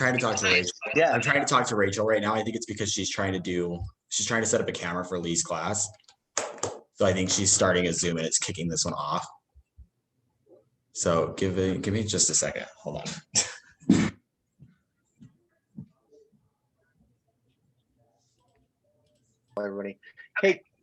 trying to talk to Rachel. Yeah. I'm trying to talk to Rachel right now. I think it's because she's trying to set up a camera for Lee's class. So I think she's starting a Zoom and it's kicking this one off. So give me just a second. Hold on. Everybody.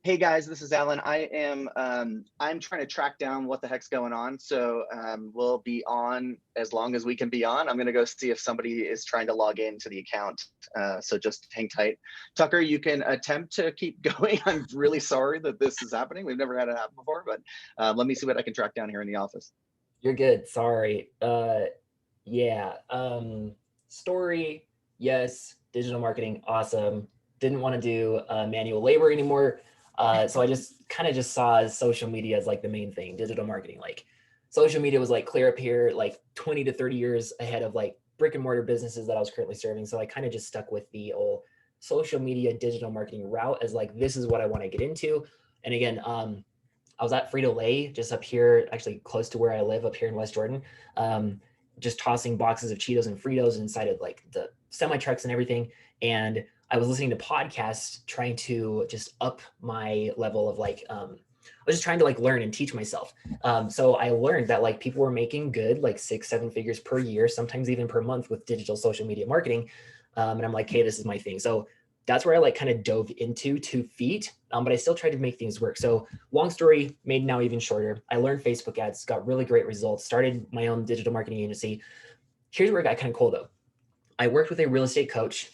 Hey guys, this is Alan. I'm trying to track down what the heck's going on. So we'll be on as long as we can be on. I'm gonna go see if somebody is trying to log into the account. So just hang tight. Tucker, you can attempt to keep going. I'm really sorry that this is happening. We've never had it happen before, but let me see what I can track down here in the office. You're good, sorry. Yeah, story, yes. Digital marketing, awesome. Didn't want to do manual labor anymore. So I just kind of just saw social media as like the main thing, digital marketing. Like social media was like clear up here, like 20 to 30 years ahead of like brick and mortar businesses that I was currently serving. So I kind of just stuck with the old social media digital marketing route as like, this is what I want to get into. And again, I was at Frito-Lay, just up here, actually close to where I live up here in West Jordan, just tossing boxes of Cheetos and Fritos inside of like the semi trucks and everything. And I was listening to podcasts, trying to just up my level of like, I was just trying to like learn and teach myself. So I learned that like people were making good, like 6-7 figures per year, sometimes even per month with digital social media marketing. And I'm like, hey, this is my thing. So that's where I like kind of dove into 2 feet, but I still tried to make things work. So long story made now even shorter. I learned Facebook ads, got really great results, started my own digital marketing agency. Here's where it got kind of cool though. I worked with a real estate coach.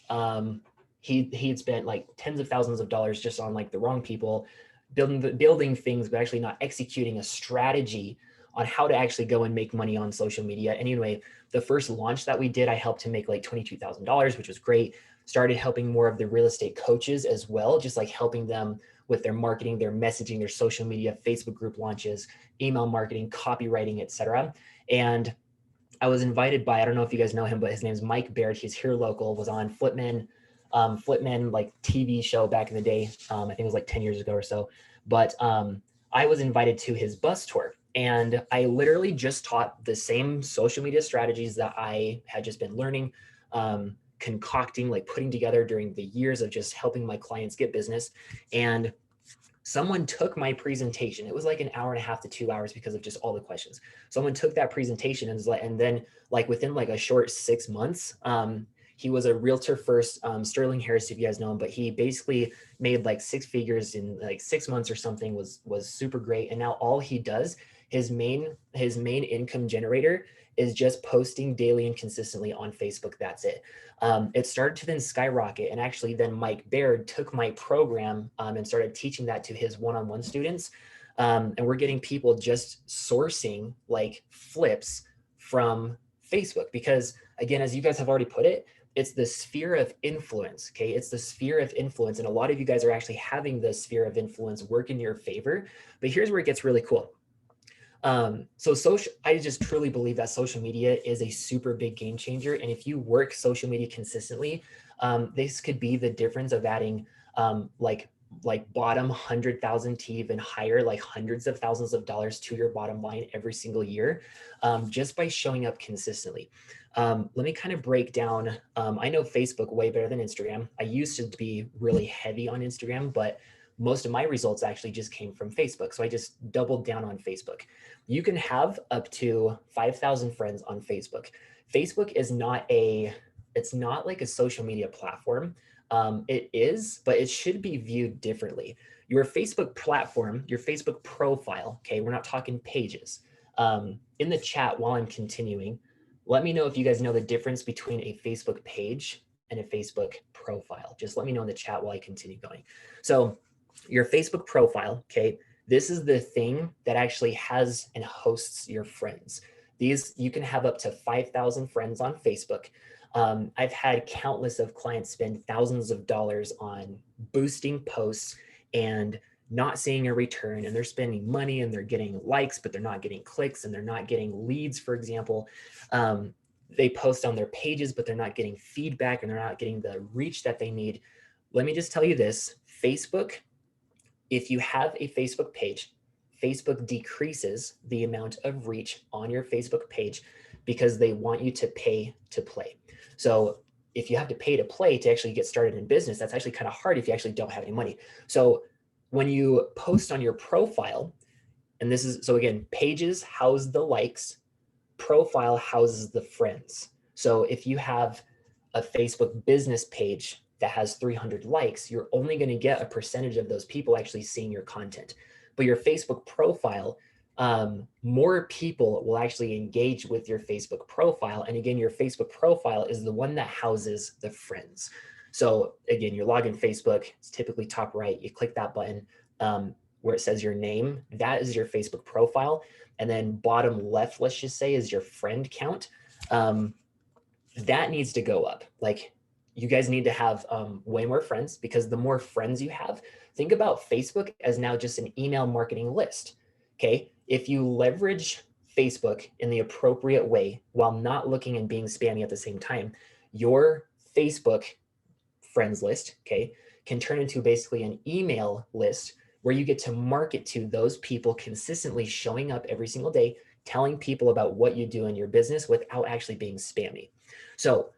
He had spent like tens of thousands of dollars just on like the wrong people, building things, but actually not executing a strategy on how to actually go and make money on social media. Anyway, the first launch that we did, I helped him make like $22,000, which was great. Started helping more of the real estate coaches as well, just like helping them with their marketing, their messaging, their social media, Facebook group launches, email marketing, copywriting, etc. And I was invited by, I don't know if you guys know him, but his name's Mike Baird. He's here local, was on Flipman like TV show back in the day. I think it was like 10 years ago or so. But I was invited to his bus tour. And I literally just taught the same social media strategies that I had just been learning, concocting, like putting together during the years of just helping my clients get business. And someone took my presentation. It was like an hour and a half to 2 hours because of just all the questions. Someone took that presentation and was like, and then like within like a short 6 months, he was a realtor first, Sterling Harris, if you guys know him, but he basically made like 6 figures in like 6 months or something, was super great. And now all he does, his main income generator is just posting daily and consistently on Facebook. That's it. It started to then skyrocket. And actually then Mike Baird took my program and started teaching that to his one-on-one students. And we're getting people just sourcing like flips from Facebook, because again, as you guys have already put it, it's the sphere of influence, okay? It's the sphere of influence. And a lot of you guys are actually having the sphere of influence work in your favor. But here's where it gets really cool. I just truly believe that social media is a super big game changer. And if you work social media consistently, this could be the difference of adding like bottom 100,000 to even higher, like hundreds of thousands of dollars to your bottom line every single year, just by showing up consistently. Let me kind of break down. I know Facebook way better than Instagram. I used to be really heavy on Instagram, but most of my results actually just came from Facebook. So I just doubled down on Facebook. You can have up to 5,000 friends on Facebook. Facebook is it's not like a social media platform. It is, but it should be viewed differently. Your Facebook platform, your Facebook profile, okay, we're not talking pages. In the chat while I'm continuing, let me know if you guys know the difference between a Facebook page and a Facebook profile. Just let me know in the chat while I continue going. So your Facebook profile, okay, this is the thing that actually has and hosts your friends. You can have up to 5,000 friends on Facebook. I've had countless of clients spend thousands of dollars on boosting posts and not seeing a return, and they're spending money and they're getting likes, but they're not getting clicks and they're not getting leads, for example. They post on their pages, but they're not getting feedback and they're not getting the reach that they need. Let me just tell you this, Facebook, if you have a Facebook page, Facebook decreases the amount of reach on your Facebook page because they want you to pay to play. So if you have to pay to play to actually get started in business, that's actually kind of hard if you actually don't have any money. So when you post on your profile, and this is, so again, pages house the likes, profile houses the friends. So if you have a Facebook business page that has 300 likes, you're only going to get a percentage of those people actually seeing your content. But your Facebook profile, more people will actually engage with your Facebook profile. And again, your Facebook profile is the one that houses the friends. So again, you log in Facebook, it's typically top right, you click that button where it says your name, that is your Facebook profile. And then bottom left, let's just say, is your friend count. That needs to go up. Like, you guys need to have way more friends, because the more friends you have, think about Facebook as now just an email marketing list. Okay. If you leverage Facebook in the appropriate way while not looking and being spammy at the same time, your Facebook friends list, okay, can turn into basically an email list where you get to market to those people consistently, showing up every single day, telling people about what you do in your business without actually being spammy. So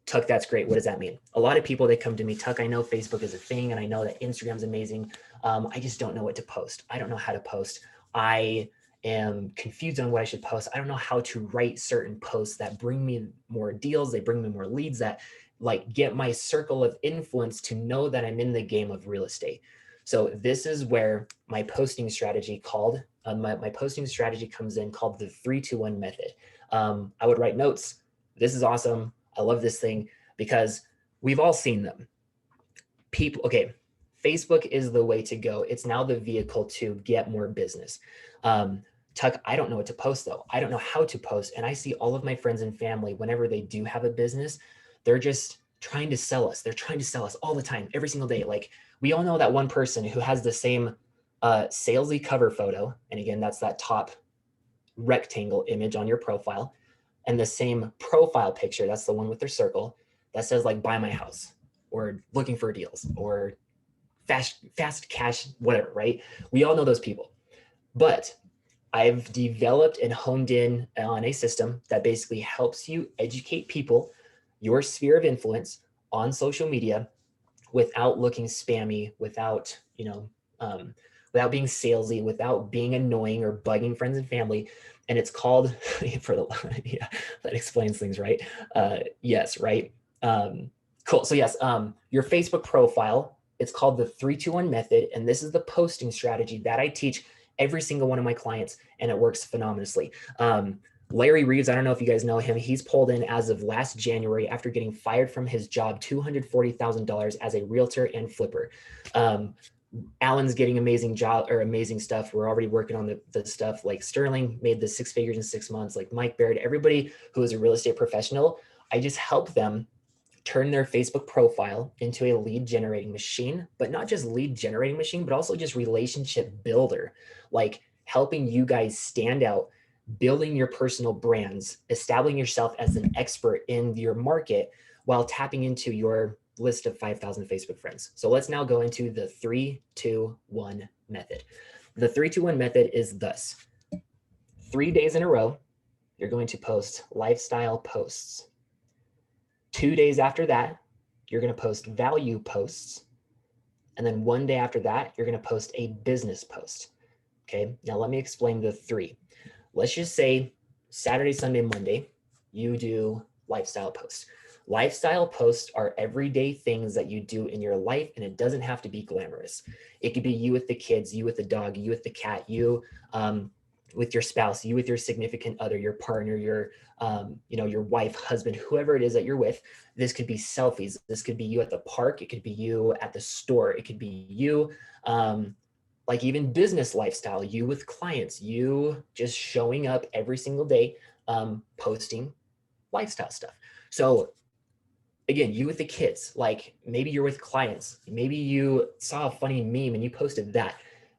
Tuck, that's great. What does that mean? A lot of people, they come to me, Tuck, I know Facebook is a thing and I know that Instagram's amazing. I just don't know what to post. I don't know how to post. I am confused on what I should post. I don't know how to write certain posts that bring me more deals. They bring me more leads, that like get my circle of influence to know that I'm in the game of real estate. So this is where my posting strategy called, my posting strategy comes in, called the 3-2-1 method. I would write notes. This is awesome. I love this thing because we've all seen them. People, okay, Facebook is the way to go. It's now the vehicle to get more business. Tuck, I don't know what to post though. I don't know how to post. And I see all of my friends and family, whenever they do have a business, they're just trying to sell us. They're trying to sell us all the time, every single day. Like, we all know that one person who has the same salesy cover photo. And again, that's that top rectangle image on your profile, and the same profile picture, that's the one with their circle, that says like, buy my house, or looking for deals, or fast cash, whatever, right? We all know those people. But I've developed and honed in on a system that basically helps you educate people, your sphere of influence, on social media without looking spammy, without, without being salesy, without being annoying or bugging friends and family. And it's called, for the, yeah, that explains things, right? Yes, right. Cool. So yes, your Facebook profile, it's called the 3-2-1 method. And this is the posting strategy that I teach every single one of my clients, and it works phenomenally. Larry Reeves, I don't know if you guys know him. He's pulled in, as of last January, after getting fired from his job, $240,000 as a realtor and flipper. Alan's getting amazing stuff. We're already working on the stuff. Like Sterling made the 6 figures in 6 months, like Mike Baird, everybody who is a real estate professional. I just help them turn their Facebook profile into a lead generating machine, but not just lead generating machine, but also just relationship builder, like helping you guys stand out, building your personal brands, establishing yourself as an expert in your market while tapping into your list of 5,000 Facebook friends. So let's now go into the 3-2-1 method. The 3-2-1 method is thus: 3 days in a row, you're going to post lifestyle posts. 2 days after that, you're going to post value posts. And then 1 day after that, you're going to post a business post. Okay. Now let me explain the 3. Let's just say Saturday, Sunday, Monday, you do lifestyle posts. Lifestyle posts are everyday things that you do in your life, and it doesn't have to be glamorous. It could be you with the kids, you with the dog, you with the cat, you with your spouse, you with your significant other, your partner, your your wife, husband, whoever it is that you're with. This could be selfies. This could be you at the park. It could be you at the store. It could be you, like even business lifestyle, you with clients, you just showing up every single day, posting lifestyle stuff. So again, you with the kids, like maybe you're with clients, maybe you saw a funny meme and you posted that.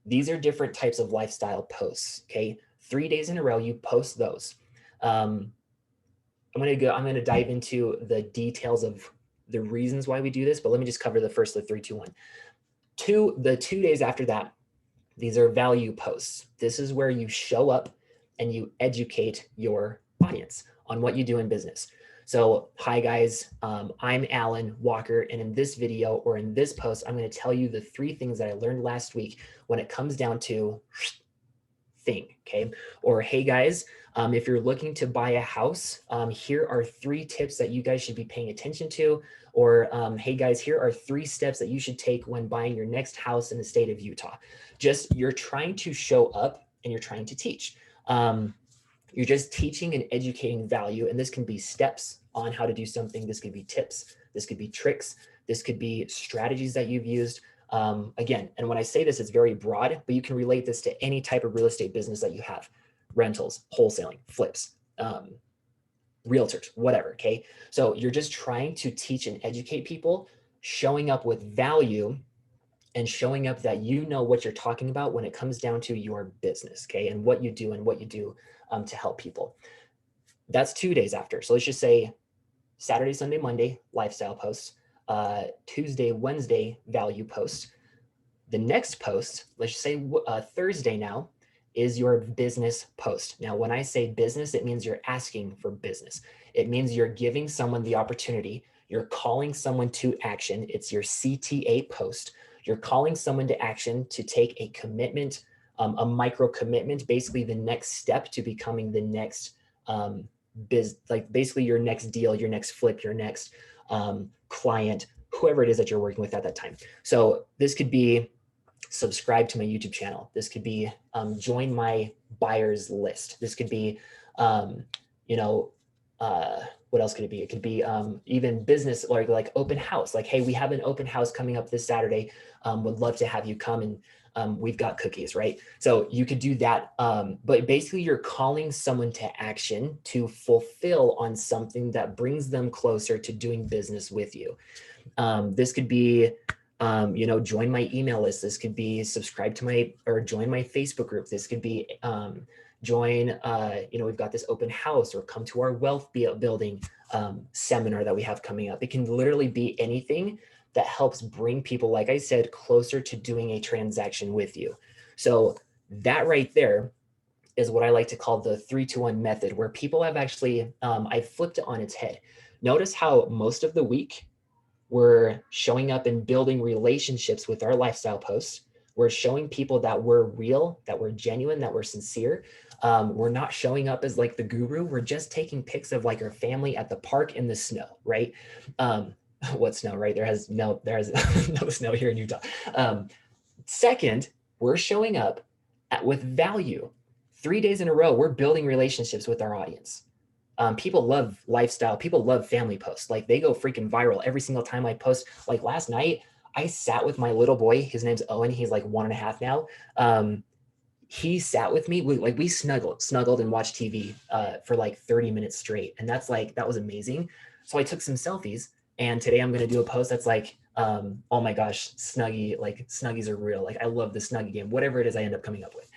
These are different types of lifestyle posts. Okay. 3 days in a row, you post those. I'm going to dive into the details of the reasons why we do this, but let me just cover the 3-2-1. The 2 days after that, these are value posts. This is where you show up and you educate your audience on what you do in business. So hi guys, I'm Alan Walker, and in this video or in this post, I'm going to tell you the 3 things that I learned last week when it comes down to thing, okay? Or hey guys, if you're looking to buy a house, here are 3 tips that you guys should be paying attention to. Or hey guys, here are 3 steps that you should take when buying your next house in the state of Utah. Just you're trying to show up and you're trying to teach. You're just teaching and educating value, and this can be steps on how to do something. This could be tips. This could be tricks. This could be strategies that you've used. Again, and when I say this, it's very broad, but you can relate this to any type of real estate business that you have: rentals, wholesaling, flips, realtors, whatever. Okay. So you're just trying to teach and educate people, showing up with value and showing up that you know what you're talking about when it comes down to your business. Okay. And what you do to help people. That's 2 days after. So let's just say Saturday, Sunday, Monday, lifestyle posts, Tuesday, Wednesday, value posts. The next post, let's just say Thursday now, is your business post. Now, when I say business, it means you're asking for business. It means you're giving someone the opportunity. You're calling someone to action. It's your CTA post. You're calling someone to action to take a commitment, a micro commitment, basically the next step to becoming the next basically your next deal, your next flip, your next client, whoever it is that you're working with at that time. So this could be subscribe to my YouTube channel. This could be join my buyers list. This could be, what else could it be? It could be even business, or like open house. Like, hey, we have an open house coming up this Saturday. Would love to have you come, and we've got cookies, right? So you could do that. But basically you're calling someone to action to fulfill on something that brings them closer to doing business with you. This could be, join my email list. This could be subscribe to join my Facebook group. This could be join, we've got this open house, or come to our wealth building seminar that we have coming up. It can literally be anything that helps bring people, like I said, closer to doing a transaction with you. So that right there is what I like to call the 3-to-1 method, where people have actually, I flipped it on its head. Notice how most of the week we're showing up and building relationships with our lifestyle posts. We're showing people that we're real, that we're genuine, that we're sincere. We're not showing up as like the guru. We're just taking pics of like our family at the park in the snow, right? What snow, right? There's no snow here in Utah. Second, we're showing up with value. 3 days in a row, we're building relationships with our audience. People love lifestyle. People love family posts. Like, they go freaking viral every single time I post. Like last night, I sat with my little boy. His name's Owen. He's like 1.5 now. He sat with me. We snuggled and watched TV for like 30 minutes straight. And that was amazing. So I took some selfies, and today I'm going to do a post that's like, oh my gosh, Snuggies are real. Like, I love the Snuggie game, whatever it is I end up coming up with.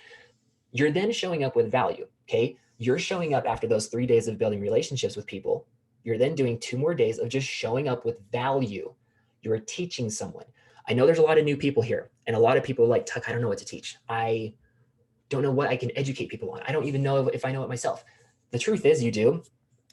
You're then showing up with value. Okay. You're showing up after those 3 days of building relationships with people. You're then doing 2 more days of just showing up with value. You're teaching someone. I know there's a lot of new people here, and a lot of people are like, Tuck, I don't know what to teach. I don't know what I can educate people on. I don't even know if I know it myself. The truth is, you do.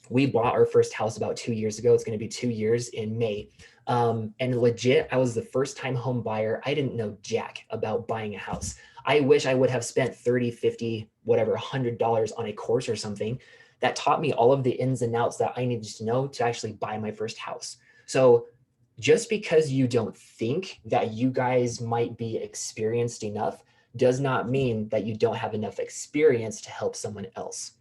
We bought our first house about 2 years ago. It's going to be 2 years in May. And legit, I was the first time home buyer. I didn't know jack about buying a house. I wish I would have spent $30, $50, whatever, $100 on a course or something that taught me all of the ins and outs that I needed to know to actually buy my first house. So just because you don't think that you guys might be experienced enough does not mean that you don't have enough experience to help someone else.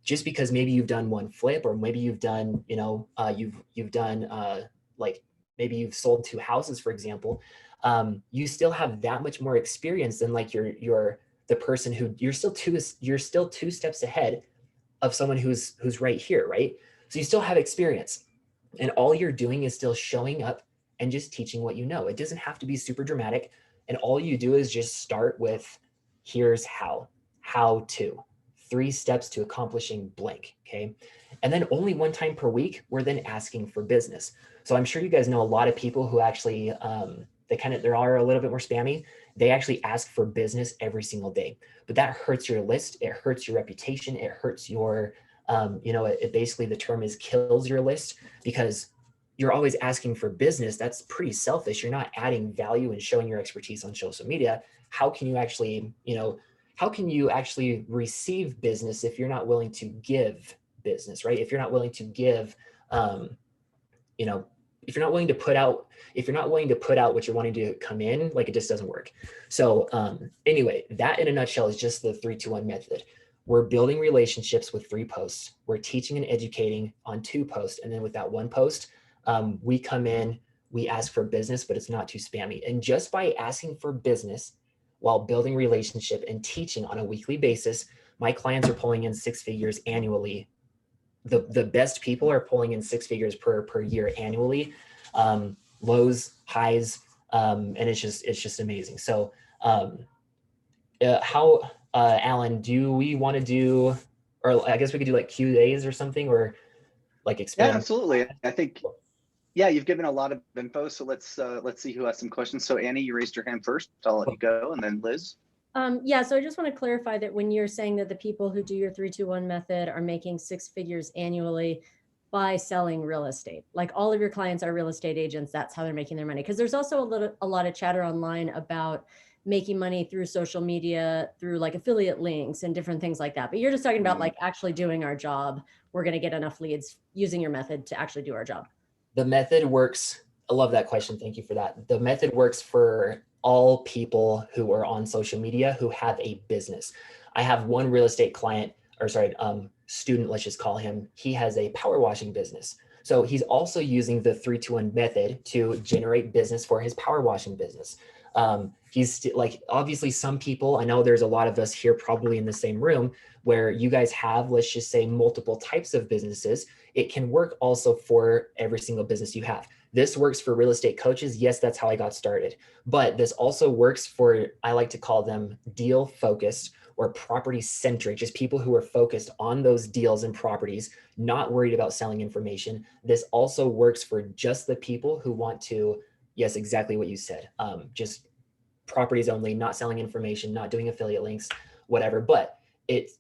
Just because maybe you've done one flip, or maybe you've done, you've done like maybe you've sold 2 houses, for example, you still have that much more experience than like you're the person who you're still 2 steps ahead of someone who's right here, right? So you still have experience, and all you're doing is still showing up and just teaching what you know. It doesn't have to be super dramatic. And all you do is just start with, here's how to, 3 steps to accomplishing blank. Okay. And then only 1 time per week, we're then asking for business. So I'm sure you guys know a lot of people who actually, they are a little bit more spammy. They actually ask for business every single day, but that hurts your list. It hurts your reputation. It hurts your It basically, the term is kills your list, because you're always asking for business. That's pretty selfish. You're not adding value and showing your expertise on social media. How can you actually, how can you actually receive business if you're not willing to give business, right? If you're not willing to give, if you're not willing to put out, what you're wanting to come in, like, it just doesn't work. So anyway, that in a nutshell is just the 3-2-1 method. We're building relationships with 3 posts. We're teaching and educating on 2 posts. And then with that 1 post, we come in, we ask for business, but it's not too spammy. And just by asking for business while building relationship and teaching on a weekly basis, my clients are pulling in 6 figures annually. The best people are pulling in 6 figures per year annually, lows, highs, and it's just amazing. So Alan, do we want to do, or I guess we could do like Q&As or something, or like Yeah, expand? absolutely. I think, yeah, you've given a lot of info. So let's see who has some questions. So Annie, you raised your hand first. I'll let you go, and then Liz. Yeah, so I just want to clarify that when you're saying that the people who do your 3-2-1 method are making 6 figures annually by selling real estate, like all of your clients are real estate agents, that's how they're making their money. Because there's also a lot of chatter online about making money through social media, through like affiliate links and different things like that. But you're just talking about like actually doing our job. We're going to get enough leads using your method to actually do our job. The method works. I love that question. Thank you for that. The method works for all people who are on social media who have a business. I have one real estate client, or sorry, student, let's just call him. He has a power washing business. So he's also using the 3-2-1 method to generate business for his power washing business. He's like, obviously some people, I know there's a lot of us here probably in the same room where you guys have, let's just say, multiple types of businesses. It can work also for every single business you have. This works for real estate coaches. Yes, that's how I got started. But this also works for, I like to call them deal focused or property centric, just people who are focused on those deals and properties, not worried about selling information. This also works for just the people who want to, yes, exactly what you said, just properties only, not selling information, not doing affiliate links, whatever. But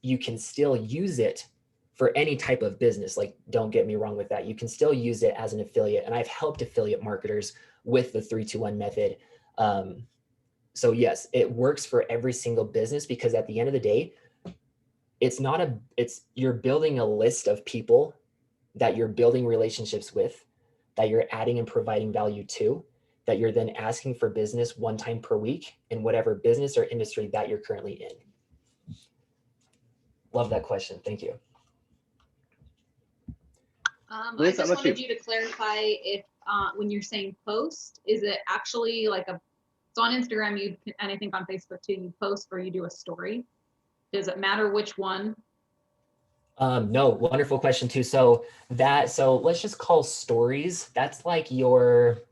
you can still use it for any type of business. Like, don't get me wrong with that. You can still use it as an affiliate. And I've helped affiliate marketers with the 3-2-1 method. So yes, it works for every single business, because at the end of the day, you're building a list of people that you're building relationships with, that you're adding and providing value to, that you're then asking for business 1 time per week in whatever business or industry that you're currently in. Love that question. Thank you. Liz, I how just about wanted you to clarify if when you're saying post, is it actually like so on Instagram, and I think on Facebook too, you post or you do a story? Does it matter which one? No, wonderful question too. So let's just call stories. That's like your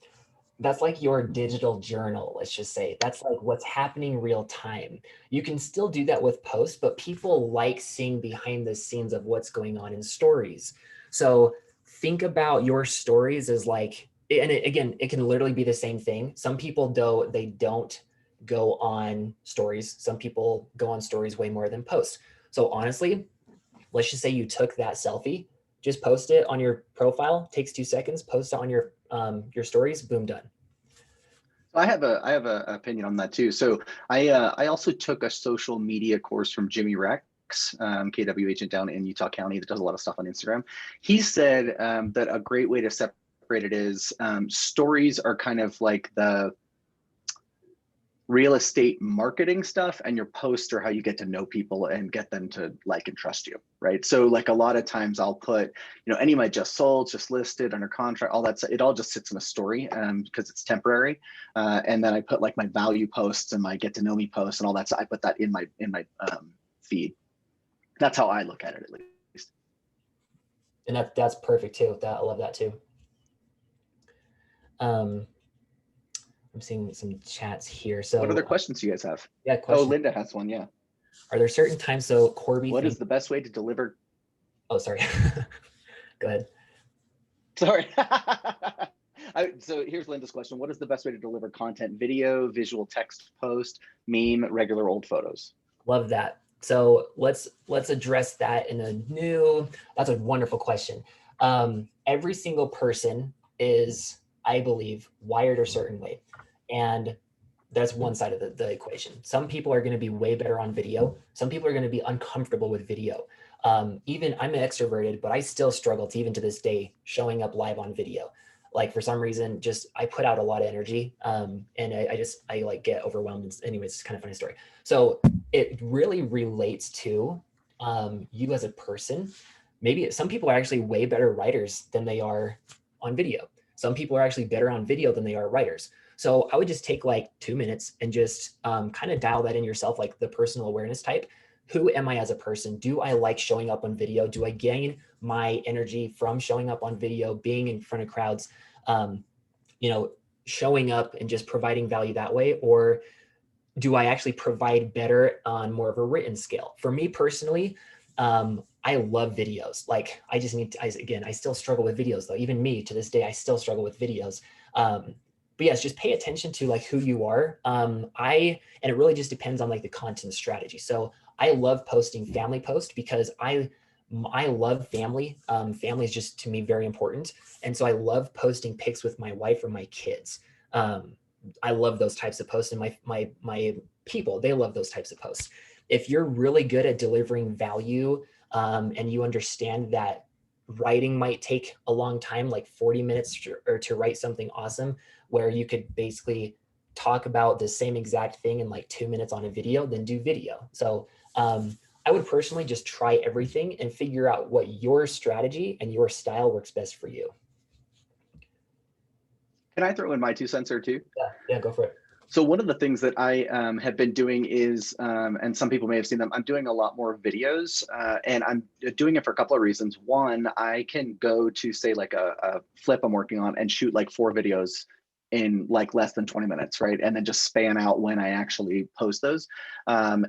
digital journal, let's just say. That's like what's happening real time. You can still do that with posts, but people like seeing behind the scenes of what's going on in stories. So think about your stories as like, and it can literally be the same thing. Some people they don't go on stories. Some people go on stories way more than posts. So honestly, let's just say you took that selfie, just post it on your profile, takes 2 seconds, post it on your stories, boom, done. I have a opinion on that too. So I also took a social media course from Jimmy Rex, KW agent down in Utah County that does a lot of stuff on Instagram. He said that a great way to separate it is stories are kind of like the real estate marketing stuff, and your posts are how you get to know people and get them to like and trust you, right? So like a lot of times I'll put, any of my just sold, just listed, under contract, all that, it all just sits in a story because it's temporary. And then I put like my value posts and my get to know me posts and all that. So I put that in my feed. That's how I look at it, at least. And that's perfect too. I love that too. I'm seeing some chats here. So what other questions do you guys have? Yeah, question. Oh, Linda has one. Yeah. Are there certain times? So Corby, what is the best way to deliver? Oh, sorry. Go ahead. Sorry. So here's Linda's question. What is the best way to deliver content? Video, visual text post, meme, regular old photos? Love that. So let's address that in a new, that's a wonderful question. Every single person is, I believe, wired a certain way. And that's one side of the equation. Some people are going to be way better on video. Some people are going to be uncomfortable with video. Even I'm extroverted, but I still struggle to even to this day showing up live on video. Like for some reason, just I put out a lot of energy, and I like get overwhelmed. Anyways, it's kind of a funny story. So it really relates to you as a person. Maybe some people are actually way better writers than they are on video. Some people are actually better on video than they are writers. So I would just take like 2 minutes and just kind of dial that in yourself, like the personal awareness type. Who am I as a person? Do I like showing up on video? Do I gain my energy from showing up on video, being in front of crowds, you know, showing up and just providing value that way? Or do I actually provide better on more of a written scale? For me personally, I love videos. Like I just need to, I still struggle with videos though. Even me to this day, I still struggle with videos. But yes, just pay attention to like who you are. And it really just depends on like the content strategy. So I love posting family posts because I love family. Family is just to me very important. And so I love posting pics with my wife or my kids. I love those types of posts, and my people, they love those types of posts. If you're really good at delivering value, and you understand that writing might take a long time, like 40 minutes to write something awesome, where you could basically talk about the same exact thing in like 2 minutes on a video, then do video. So I would personally just try everything and figure out what your strategy and your style works best for you. Can I throw in my 2 cents or two? Yeah, go for it. So one of the things that I have been doing is, and some people may have seen them, I'm doing a lot more videos, and I'm doing it for a couple of reasons. One, I can go to say like a flip I'm working on and shoot like 4 videos in like less than 20 minutes, right? And then just span out when I actually post those.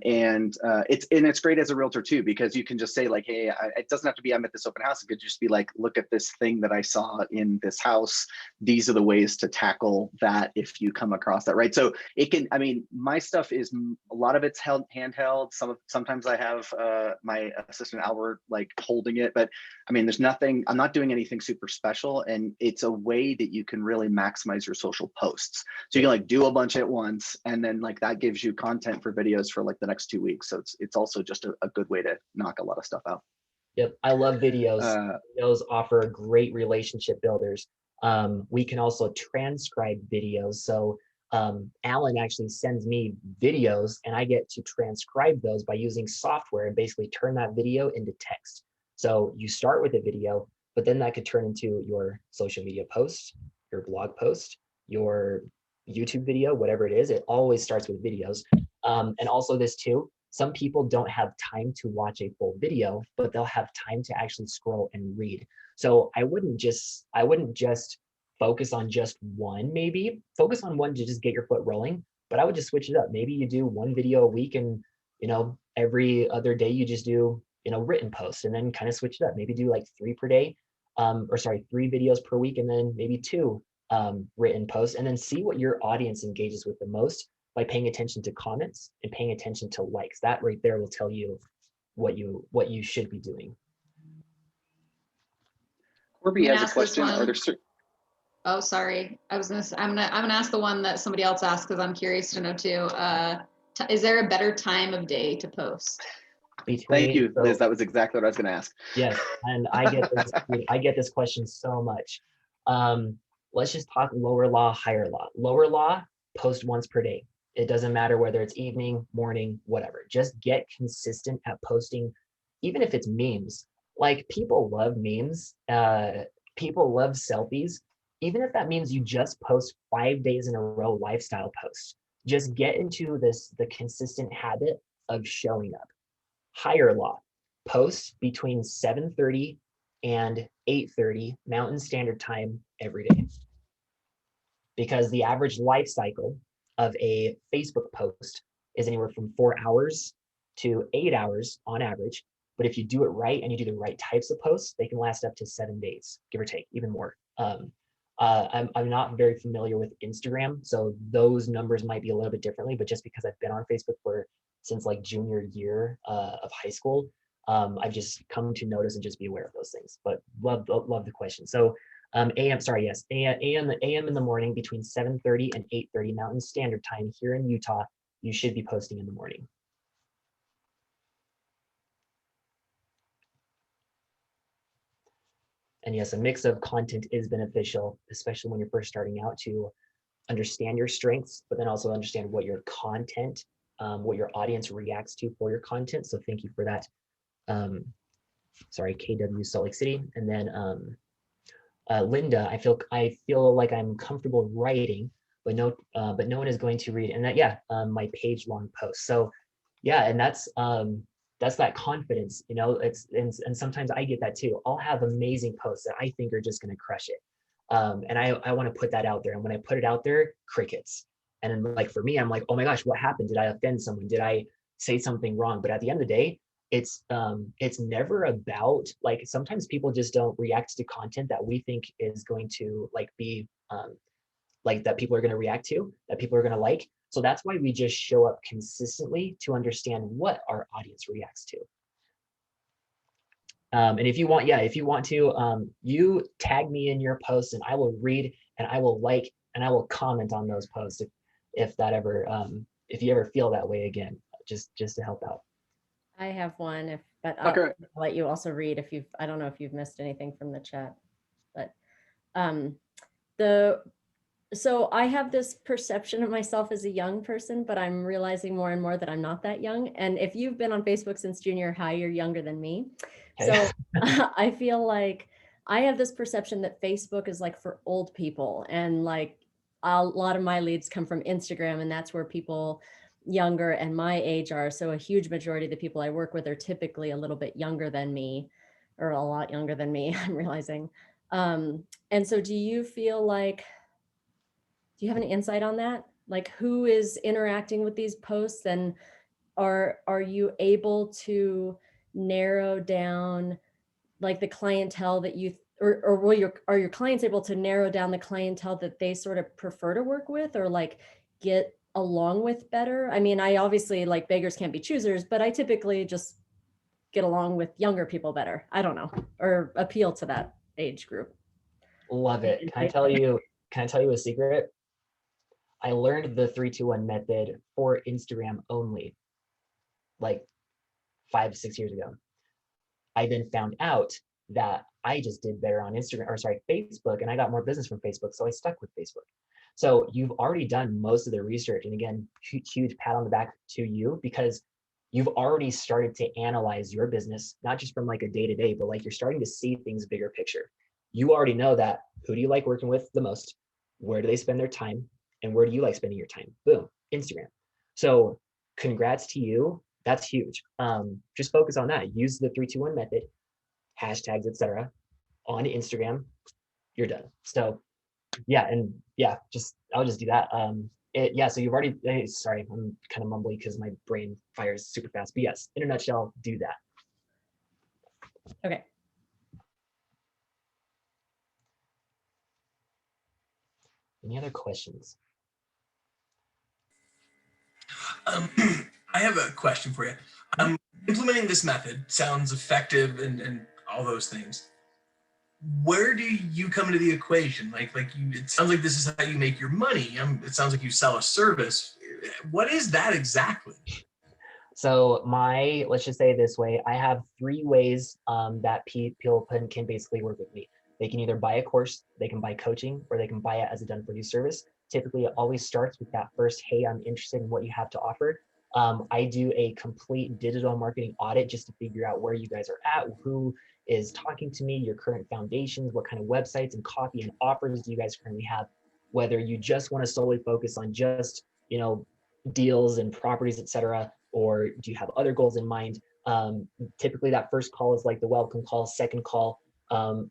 It's great as a realtor too, because you can just say like, hey, it doesn't have to be I'm at this open house. It could just be like, look at this thing that I saw in this house. These are the ways to tackle that if you come across that, right? So it can, I mean, my stuff is, a lot of it's handheld. Sometimes I have my assistant Albert like holding it, but I mean, there's nothing, I'm not doing anything super special, and it's a way that you can really maximize your social posts. So you can like do a bunch at once, and then like that gives you content for videos for like the next 2 weeks. So it's also just a good way to knock a lot of stuff out. Yep, I love videos. Videos offer great relationship builders. We can also transcribe videos. So Alan actually sends me videos, and I get to transcribe those by using software and basically turn that video into text. So you start with a video, but then that could turn into your social media post, your blog post, your YouTube video, whatever it is. It always starts with videos. And also this too, some people don't have time to watch a full video, but they'll have time to actually scroll and read. So I wouldn't just focus on just one, maybe focus on one to just get your foot rolling, but I would just switch it up. Maybe you do 1 video a week, and every other day you just do written posts, and then kind of switch it up. Maybe do like 3 per day, 3 videos per week, and then maybe 2 written posts, and then see what your audience engages with the most by paying attention to comments and paying attention to likes. That right there will tell you what you should be doing. Corby has a question. Oh, sorry. I'm gonna ask the one that somebody else asked, because I'm curious to know too. Is there a better time of day to post? Thank you, Liz. That was exactly what I was going to ask. Yes, and I get this question so much. Let's just talk lower law, higher law. Lower law, post once per day. It doesn't matter whether it's evening, morning, whatever. Just get consistent at posting, even if it's memes. Like, people love memes. People love selfies. Even if that means you just post 5 days in a row lifestyle posts, just get into the consistent habit of showing up. Higher law, posts between 7:30 and 8:30 Mountain Standard Time every day. Because the average life cycle of a Facebook post is anywhere from 4 hours to 8 hours on average. But if you do it right and you do the right types of posts, they can last up to 7 days, give or take, even more. I'm not very familiar with Instagram, so those numbers might be a little bit differently, but just because I've been on Facebook since like junior year of high school, I've just come to notice and just be aware of those things. But love the question. So AM, sorry, yes, AM in the morning between 7:30 and 8:30 Mountain Standard Time here in Utah, you should be posting in the morning. And yes, a mix of content is beneficial, especially when you're first starting out, to understand your strengths, but then also understand what your content, what your audience reacts to for your content. So thank you for that. Sorry, KW Salt Lake City. And then Linda, I feel like I'm comfortable writing, but no one is going to read. And that, yeah, my page long post. So yeah, and that's that confidence, you know. And sometimes I get that too. I'll have amazing posts that I think are just going to crush it, and I want to put that out there. And when I put it out there, crickets. And then, like, for me, I'm like, oh my gosh, what happened? Did I offend someone? Did I say something wrong? But at the end of the day, it's never about, like, sometimes people just don't react to content that we think is going to like be like that people are going to react to, that people are going to like. So that's why we just show up consistently to understand what our audience reacts to. And if you want, yeah, if you want to, you tag me in your posts and I will read and I will like and I will comment on those posts if that ever, if you ever feel that way again, just to help out. I have one, but Okay. I'll let you also read if I don't know if you've missed anything from the chat, but so I have this perception of myself as a young person, but I'm realizing more and more that I'm not that young. And if you've been on Facebook since junior high, you're younger than me. Okay. So I feel like I have this perception that Facebook is like for old people, and like a lot of my leads come from Instagram, and that's where people younger and my age are. So a huge majority of the people I work with are typically a little bit younger than me, or a lot younger than me, I'm realizing. And so do you feel like, do you have any insight on that? Like, who is interacting with these posts, and are you able to narrow down like the clientele that you, or are your clients able to narrow down the clientele that they sort of prefer to work with or like get along with better? I mean, I obviously, like, beggars can't be choosers, but I typically just get along with younger people better. I don't know, or appeal to that age group. Love it. Can I tell you a secret? I learned the 3-2-1 method for Instagram only, like 5-6 years ago. I then found out that I just did better on Facebook, and I got more business from Facebook, so I stuck with Facebook. So you've already done most of the research, and again, huge pat on the back to you, because you've already started to analyze your business, not just from like a day-to-day, but like you're starting to see things bigger picture. You already know that, who do you like working with the most? Where do they spend their time? And where do you like spending your time? Boom, Instagram. So congrats to you. That's huge. Just focus on that. Use the 3-2-1 method, hashtags, etc. on Instagram. You're done. So yeah, and yeah, I'll just do that. So you've already, sorry, I'm kind of mumbly because my brain fires super fast. But yes, in a nutshell, do that. Okay. Any other questions? I have a question for you. Implementing this method sounds effective and all those things. Where do you come into the equation? It sounds like this is how you make your money. It sounds like you sell a service. What is that exactly? So let's just say it this way, I have 3 ways that people can basically work with me. They can either buy a course, they can buy coaching, or they can buy it as a done for you service. Typically, it always starts with that first, hey, I'm interested in what you have to offer. I do a complete digital marketing audit just to figure out where you guys are at, who is talking to me, your current foundations, what kind of websites and copy and offers do you guys currently have, whether you just want to solely focus on just, deals and properties, etc., or do you have other goals in mind? Typically, that first call is like the welcome call. Second call,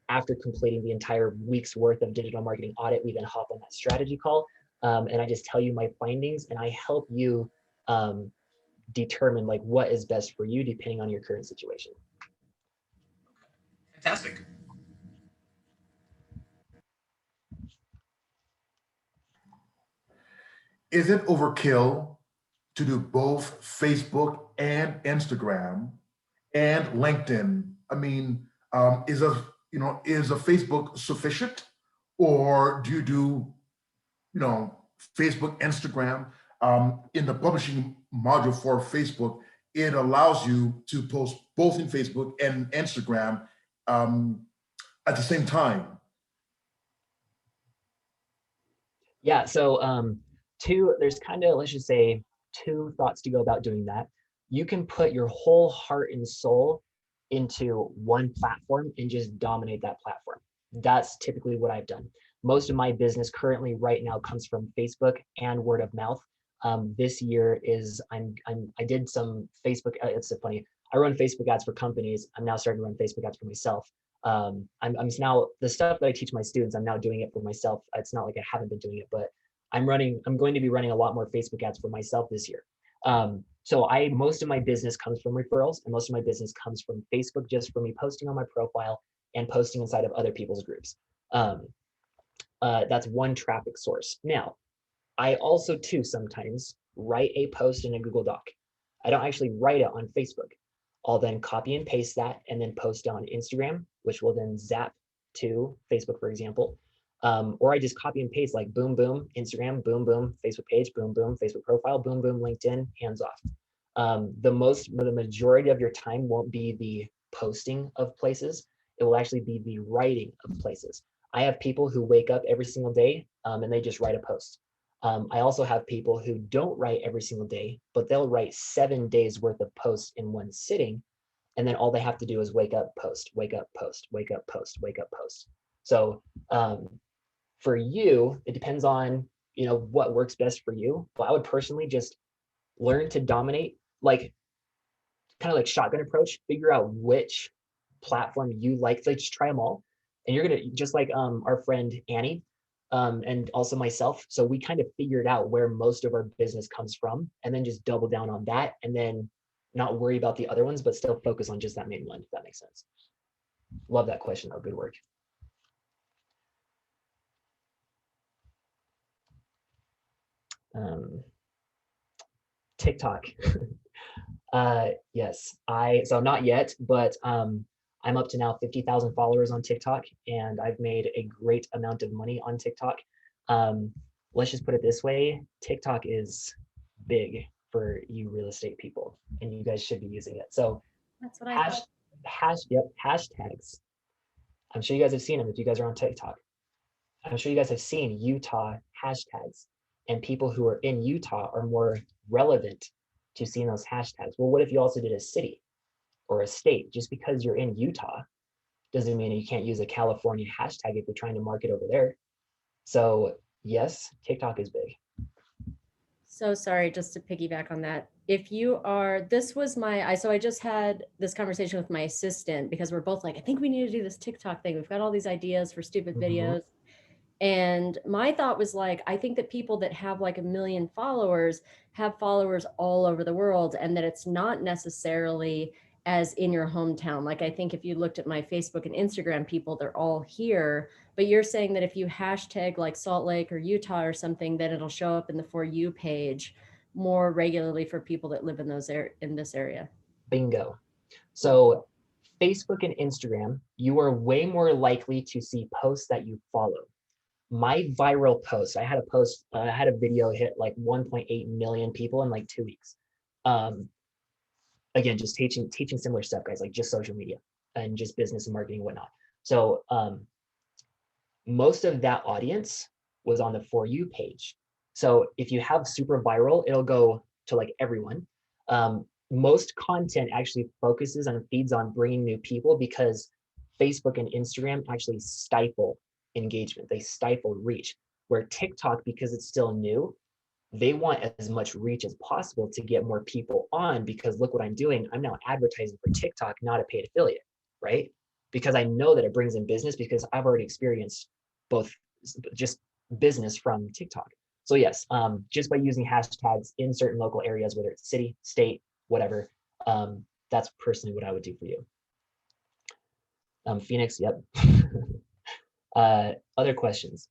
after completing the entire week's worth of digital marketing audit, we then hop on that strategy call, and I just tell you my findings, and I help you determine like what is best for you depending on your current situation. Fantastic. is it overkill to do both Facebook and Instagram and LinkedIn? I mean, is a Facebook sufficient, or do you do, Facebook, Instagram? In the publishing module for Facebook, it allows you to post both in Facebook and Instagram um, at the same time. Yeah, so there's kind of, let's just say, two thoughts to go about doing that. You can put your whole heart and soul into one platform and just dominate that platform. That's typically what I've done. Most of my business currently right now comes from Facebook and word of mouth. This year is I did some Facebook. It's so funny. I run Facebook ads for companies. I'm now starting to run Facebook ads for myself. I'm now, the stuff that I teach my students, I'm now doing it for myself. It's not like I haven't been doing it, but I'm going to be running a lot more Facebook ads for myself this year. So most of my business comes from referrals, and most of my business comes from Facebook, just for me posting on my profile and posting inside of other people's groups. That's one traffic source. Now, I also too sometimes write a post in a Google Doc. I don't actually write it on Facebook. I'll then copy and paste that and then post on Instagram, which will then zap to Facebook, for example. Or I just copy and paste, like boom, boom, Instagram, boom, boom, Facebook page, boom, boom, Facebook profile, boom, boom, LinkedIn, hands off. The majority of your time won't be the posting of places. It will actually be the writing of places. I have people who wake up every single day and they just write a post. I also have people who don't write every single day, but they'll write 7 days worth of posts in one sitting. And then all they have to do is wake up, post, wake up, post, wake up, post, wake up, post. So for you, it depends on, what works best for you. But I would personally just learn to dominate, like kind of like shotgun approach, figure out which platform you like, just try them all. And you're going to, just like our friend Annie, and also myself. So we kind of figured out where most of our business comes from, and then just double down on that, and then not worry about the other ones, but still focus on just that main one, if that makes sense. Love that question though. Good work. TikTok. Yes, so not yet, but I'm up to now 50,000 followers on TikTok, and I've made a great amount of money on TikTok. Let's just put it this way, TikTok is big for you real estate people, and you guys should be using it. So That's what I thought. hashtags. I'm sure you guys have seen them if you guys are on TikTok. I'm sure you guys have seen Utah hashtags, and people who are in Utah are more relevant to seeing those hashtags. Well, what if you also did a city or a state? Just because you're in Utah doesn't mean you can't use a California hashtag if you're trying to market over there. So yes, TikTok is big. So sorry, just to piggyback on that. If you are, so I just had this conversation with my assistant, because we're both like, I think we need to do this TikTok thing. We've got all these ideas for stupid videos. And my thought was like, I think that people that have like 1 million followers have followers all over the world, and that it's not necessarily as in your hometown. Like, I think if you looked at my Facebook and Instagram people, they're all here. But you're saying that if you hashtag like Salt Lake or Utah or something, then it'll show up in the For You page more regularly for people that live in this area. Bingo. So Facebook and Instagram, you are way more likely to see posts that you follow. My viral post, I had a video hit like 1.8 million people in like 2 weeks. Again, just teaching similar stuff, guys, like just social media and just business and marketing and whatnot. So most of that audience was on the For You page. So if you have super viral, it'll go to like everyone. Most content actually focuses and feeds on bringing new people, because Facebook and Instagram actually stifle engagement. They stifle reach. Where TikTok, because it's still new, they want as much reach as possible to get more people on, because look what I'm doing. I'm now advertising for TikTok, not a paid affiliate, right? Because I know that it brings in business, because I've already experienced both just business from TikTok. So yes, just by using hashtags in certain local areas, whether it's city, state, whatever, that's personally what I would do for you. Phoenix, yep. Other questions?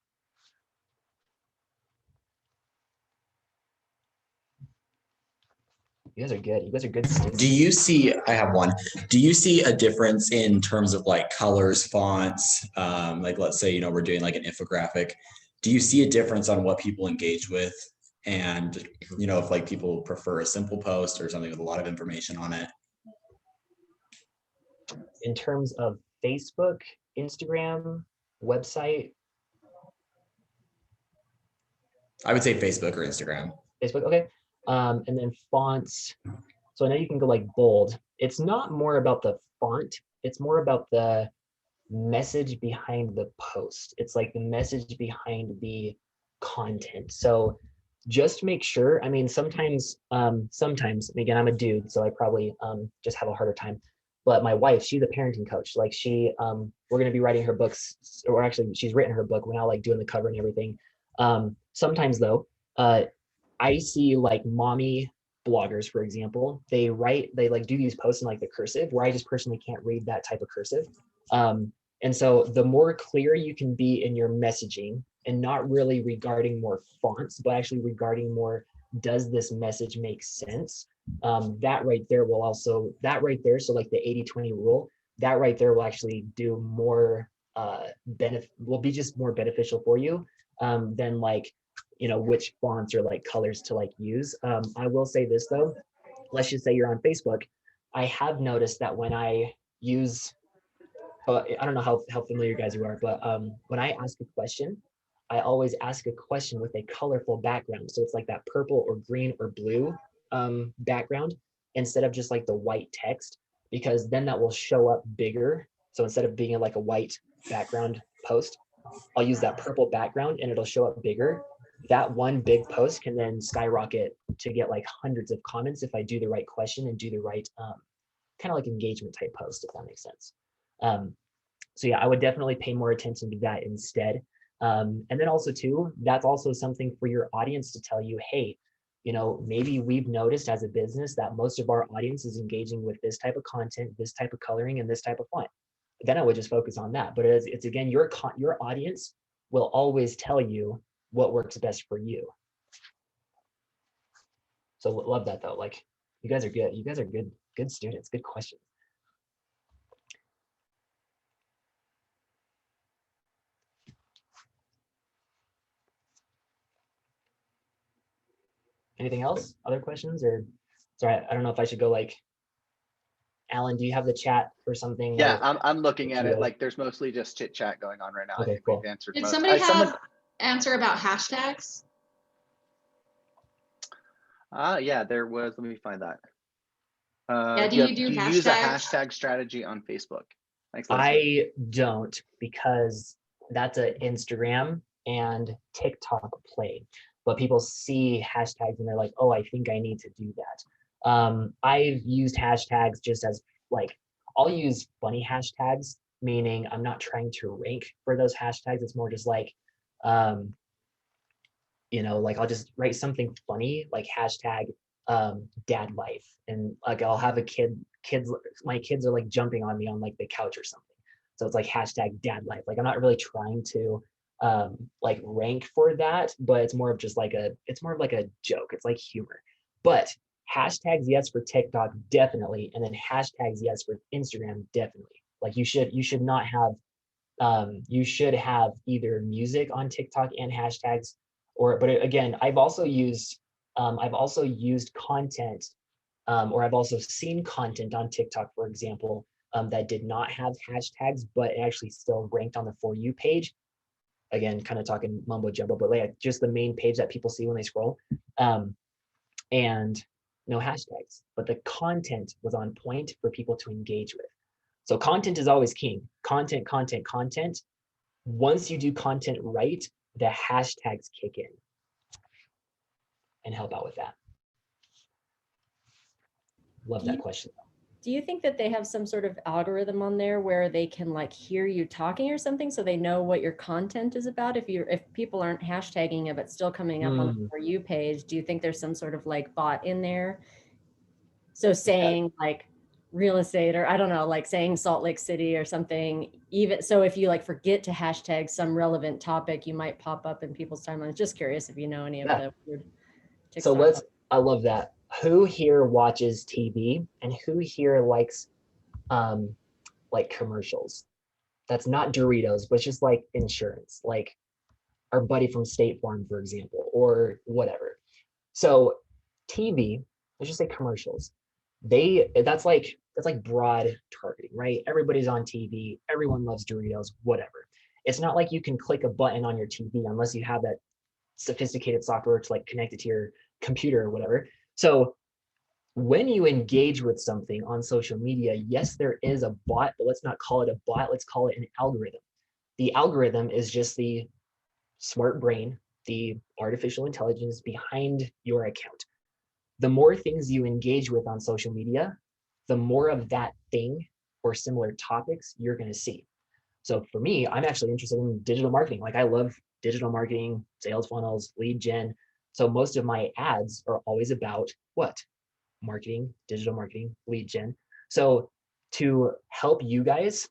You guys are good. You guys are good students. Do you see, I have one, do you see a difference in terms of like colors, fonts? Like let's say, we're doing like an infographic. Do you see a difference on what people engage with? And, if like people prefer a simple post or something with a lot of information on it? In terms of Facebook, Instagram, website? I would say Facebook or Instagram. Facebook, okay. And then fonts. So I know you can go like bold. It's not more about the font. It's more about the message behind the post. It's like the message behind the content. So just make sure, I mean, sometimes, and again, I'm a dude, so I probably just have a harder time. But my wife, she's a parenting coach. Like we're gonna be writing her books, or actually she's written her book. We're now like doing the cover and everything. Sometimes though, I see like mommy bloggers, for example, they like do these posts in like the cursive where I just personally can't read that type of cursive. And so the more clear you can be in your messaging and not really regarding more fonts, but actually regarding more, does this message make sense? That right there, so like the 80-20 rule, that right there will actually do more will be just more beneficial for you than like, which fonts or like colors to like use. I will say this though, let's just say you're on Facebook. I have noticed that when I use, I don't know how familiar you guys are, but when I ask a question, I always ask a question with a colorful background. So it's like that purple or green or blue background instead of just like the white text, because then that will show up bigger. So instead of being like a white background post, I'll use that purple background and it'll show up bigger. That one big post can then skyrocket to get like hundreds of comments if I do the right question and do the right kind of like engagement type post, if that makes sense. So yeah, I would definitely pay more attention to that instead. And then also too, that's also something for your audience to tell you, hey, maybe we've noticed as a business that most of our audience is engaging with this type of content, this type of coloring, and this type of font. Then I would just focus on that. But it's again, your audience will always tell you what works best for you. So love that though. Like you guys are good. You guys are good students. Good questions. Anything else? Other questions? Or sorry, I don't know if I should go like, Alan, do you have the chat or something? Yeah, or, I'm looking at it. Like there's mostly just chit chat going on right now. Okay, I think cool. we've answered Did most. somebody have answer about hashtags? Yeah, there was. Let me find that. Yeah, do you use a hashtags? hashtag strategy on Facebook? Thanks, I don't, because that's an Instagram and TikTok play. But people see hashtags and they're like, oh, I think I need to do that. I've used hashtags just as like, I'll use funny hashtags, meaning I'm not trying to rank for those hashtags. It's more just like, like I'll just write something funny, like hashtag dad life. And like, I'll have my kids are like jumping on me on like the couch or something. So it's like hashtag dad life. Like I'm not really trying to like rank for that, but it's more of just like it's more of like a joke. It's like humor. But hashtags yes for TikTok, definitely. And then hashtags yes for Instagram, definitely. Like you should not have you should have either music on TikTok and hashtags, but again, I've also used content, or I've also seen content on TikTok, for example, that did not have hashtags, but it actually still ranked on the For You page. Again, kind of talking mumbo jumbo, but like just the main page that people see when they scroll, and no hashtags, but the content was on point for people to engage with. So content is always king. Content. Once you do content right, the hashtags kick in and help out with that. Love that question. Do you think that they have some sort of algorithm on there where they can like hear you talking or something so they know what your content is about? If people aren't hashtagging it but still coming up on the For You page, do you think there's some sort of like bot in there? So saying like real estate, or I don't know, like saying Salt Lake City or something, even so if you like forget to hashtag some relevant topic, you might pop up in people's timelines. Just curious if you know any of the weird TikTok. So I love that. who here watches TV and who here likes like commercials? That's not Doritos, but it's just like insurance, like our buddy from State Farm, for example, or whatever. So TV, let's just say commercials. That's like broad targeting, right? Everybody's on TV, everyone loves Doritos, whatever. It's not like you can click a button on your TV unless you have that sophisticated software to like connect it to your computer or whatever. So when you engage with something on social media, yes, there is a bot, but let's not call it a bot, let's call it an algorithm. The algorithm is just the smart brain, the artificial intelligence behind your account. The more things you engage with on social media, the more of that thing or similar topics you're going to see. So for me, I'm actually interested in digital marketing. Like I love digital marketing, sales funnels, lead gen. So most of my ads are always about what? Marketing, digital marketing, lead gen. So to help you guys,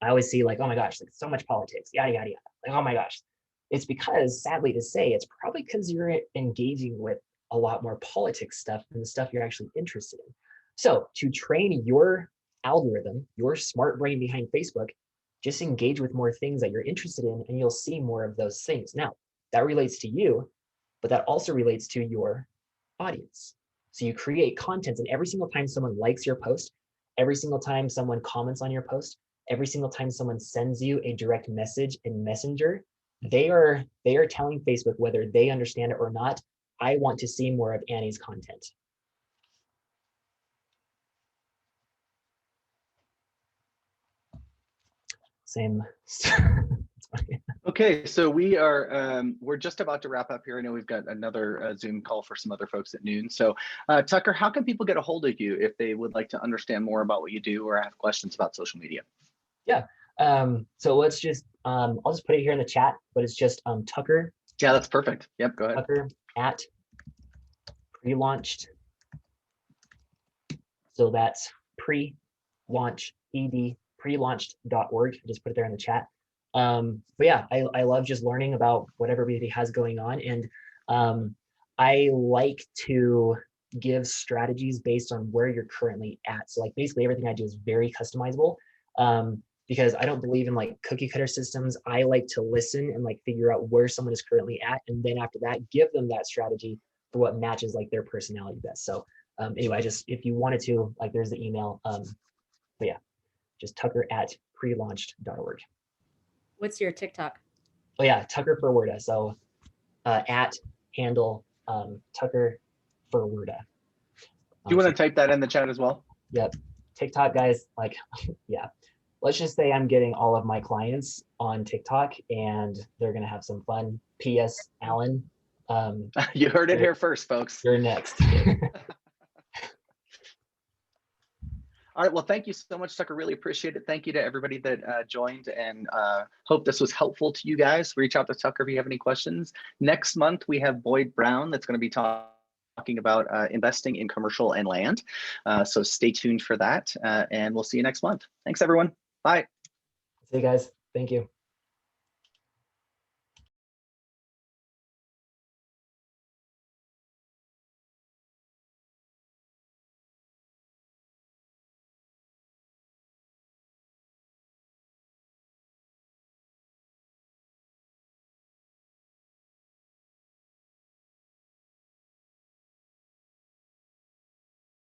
I always see like, oh my gosh, like so much politics, yada, yada, yada. Like, oh my gosh. It's because, sadly to say, it's probably because you're engaging with a lot more politics stuff than the stuff you're actually interested in. So to train your algorithm, your smart brain behind Facebook, just engage with more things that you're interested in and you'll see more of those things. Now, that relates to you, but that also relates to your audience. So you create content, and every single time someone likes your post, every single time someone comments on your post, every single time someone sends you a direct message in Messenger, they are telling Facebook, whether they understand it or not, I want to see more of Annie's content. Same. Okay, so we're just about to wrap up here. I know we've got another Zoom call for some other folks at noon. So Tucker, how can people get a hold of you if they would like to understand more about what you do or have questions about social media? Yeah. So let's just I'll just put it here in the chat, but it's just Tucker. Yeah, that's perfect. Yep, go ahead. Tucker at pre-launched. So that's pre-launch ed prelaunched.org. I just put it there in the chat. But yeah, I love just learning about what everybody has going on, and I like to give strategies based on where you're currently at. So like basically everything I do is very customizable. Because I don't believe in like cookie cutter systems. I like to listen and like figure out where someone is currently at, and then after that, give them that strategy for what matches like their personality best. So anyway, just if you wanted to, like, there's the email. But yeah, just Tucker at prelaunched.org. What's your TikTok? Oh yeah, Tucker for Werda. So at handle Tucker for Werda. Do you want to type that in the chat as well? Yep. TikTok guys, like, yeah. Let's just say I'm getting all of my clients on TikTok and they're going to have some fun. P.S. Alan. You heard it here first, folks. You're next. All right, well, thank you so much, Tucker. Really appreciate it. Thank you to everybody that joined, and hope this was helpful to you guys. Reach out to Tucker if you have any questions. Next month, we have Boyd Brown that's going to be talking about investing in commercial and land. So stay tuned for that, and we'll see you next month. Thanks, everyone. Bye. See you guys. Thank you.